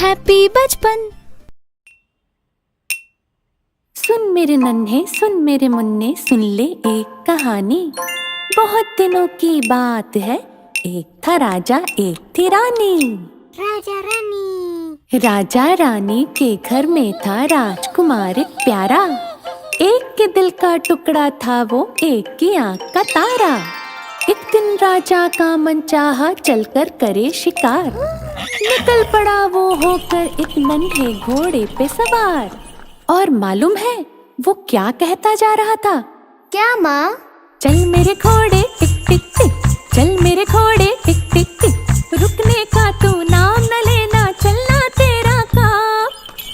Happy बचपन। सुन मेरे नन्हे, सुन मेरे मुन्ने, सुन ले एक कहानी। बहुत दिनों की बात है, एक था राजा एक थी रानी। राजा रानी। राजा रानी के घर में था राजकुमार एक प्यारा। एक के दिल का टुकड़ा था वो, एक की आँख का तारा। एक दिन राजा का मन चाहा चलकर करे शिकार। निकल पड़ा वो होकर एक नन्हे घोड़े पे सवार। और मालूम है वो क्या कहता जा रहा था? क्या माँ? चल मेरे घोड़े टिक टिक टिक, चल मेरे घोड़े टिक टिक टिक, रुकने का तू नाम न लेना, चलना तेरा काम।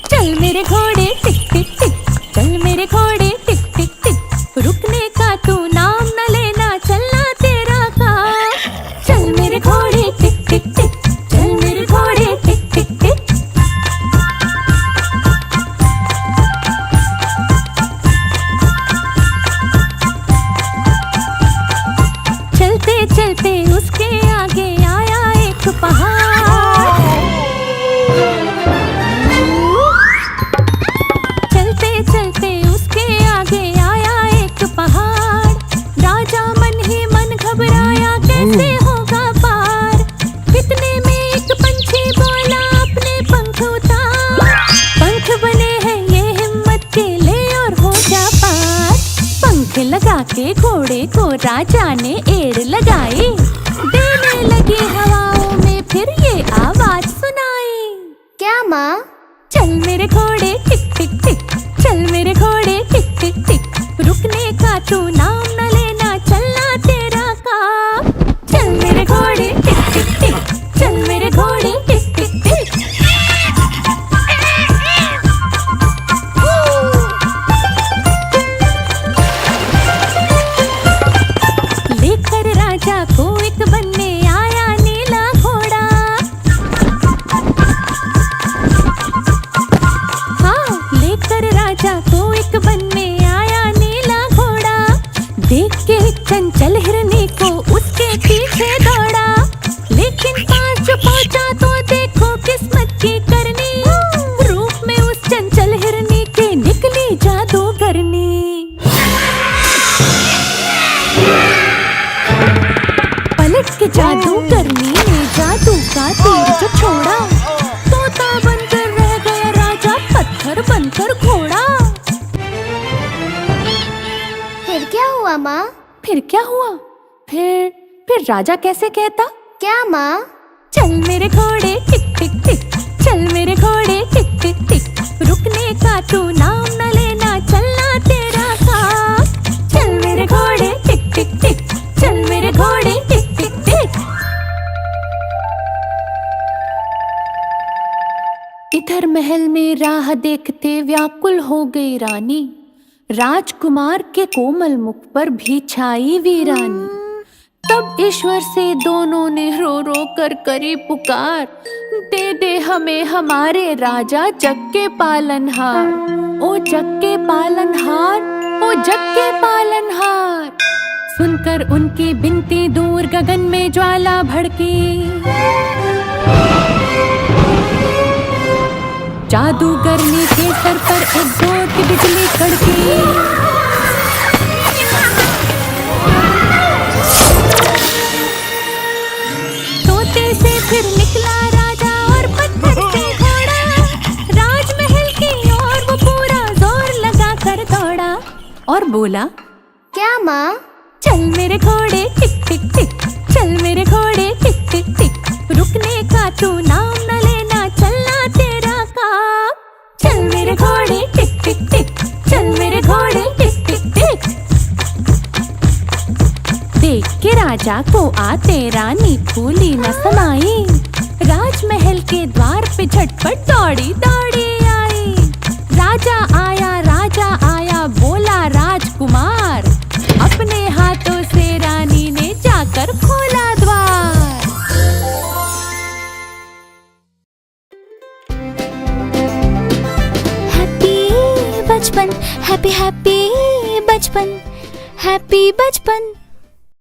चल मेरे घोड़े टिक टिक टिक, चल मेरे घोड़े टिक टिक टिक, रुकने का तू नाम न लेना, चलना तेरा काम। चल मेरे घोड़े टिक टिक टिक, चल मेरे घोड़े टिक टिक टिक। चलते चलते उसके आगे आया एक पहाड़। चलते चलते उसके आगे आया एक पहाड़। राजा मन ही मन घबराया, कैसे होगा पार। इतने में एक पंछी बोला अपने पंख उतार। पंख बने हैं ये हिम्मत के, ले और हो जा पार। पंख लगा के घोड़े को राजा ने एड़ लगाई। देने लगी हवाओं में फिर ये आवाज सुनाई। क्या माँ? चल मेरे घोड़े टिक टिक टिक, चल मेरे घोड़े टिक टिक टिक, रुकने का तू नाम न लेना, चलना तेरा काम। चल मेरे घोड़े टिक टिक टिक, चल मेरे घोड़े टिक टिक टिक। लेकर राजा को एक बनने आया नीला घोड़ा। हाँ, लेकर राजा को एक बनने आया नीला घोड़ा। देख के चंचल हिरनी को उसके पीछे दौड़ा। लेकिन पास जो पहुंचा तो देखो किस्मत की करनी। रूप में उस चंचल हिरनी के निकली जादूगरनी। पलट के जादूगरनी ने जादू का तीर जो छोड़ा। तोता बनकर रह गया राजा, पत्थर बनकर घोड़ा। फिर क्या हुआ माँ? फिर क्या हुआ? फिर राजा कैसे कहता? क्या माँ? चल मेरे घोड़े टिक टिक टिक, चल मेरे घोड़े टिक टिक टिक, रुकने का तू नाम न लेना, चलना तेरा काम। चल मेरे घोड़े टिक टिक टिक, चल मेरे घोड़े टिक टिक टिक। इधर महल में राह देखते व्याकुल हो गई रानी। राजकुमार के कोमल मुख पर भी छाई वीरानी। तब ईश्वर से दोनों ने रो रो कर करी पुकार। दे दे हमें हमारे राजा जग के पालनहार। ओ जग के पालनहार, ओ जग के पालनहार। सुनकर उनकी बिनती दूर गगन में ज्वाला भड़की। जादूगरनी के सर पर एक जोर की बिजली कड़की। तोते से फिर निकला राजा और पत्थर से घोड़ा। राजमहल की ओर वो पूरा जोर लगा कर दौड़ा। और बोला, क्या माँ? चल मेरे घोड़े टिक टिक टिक, चल मेरे घोड़े टिक टिक टिक, रुकने का तू नाम न लेना, चलना तेरा काम। चल मेरे घोड़े टिक टिक टिक, चल मेरे घोड़े टिक टिक टिक। देख के राजा को आते रानी फूली न समाई। राजमहल के द्वार पे झटपट दौड़ी दौड़ी आई। राजा आया बोला राजकुमार। अपने हाथों से रानी ने जाकर खोला द्वार। हैप्पी बचपन, हैप्पी हैप्पी बचपन, हैप्पी बचपन।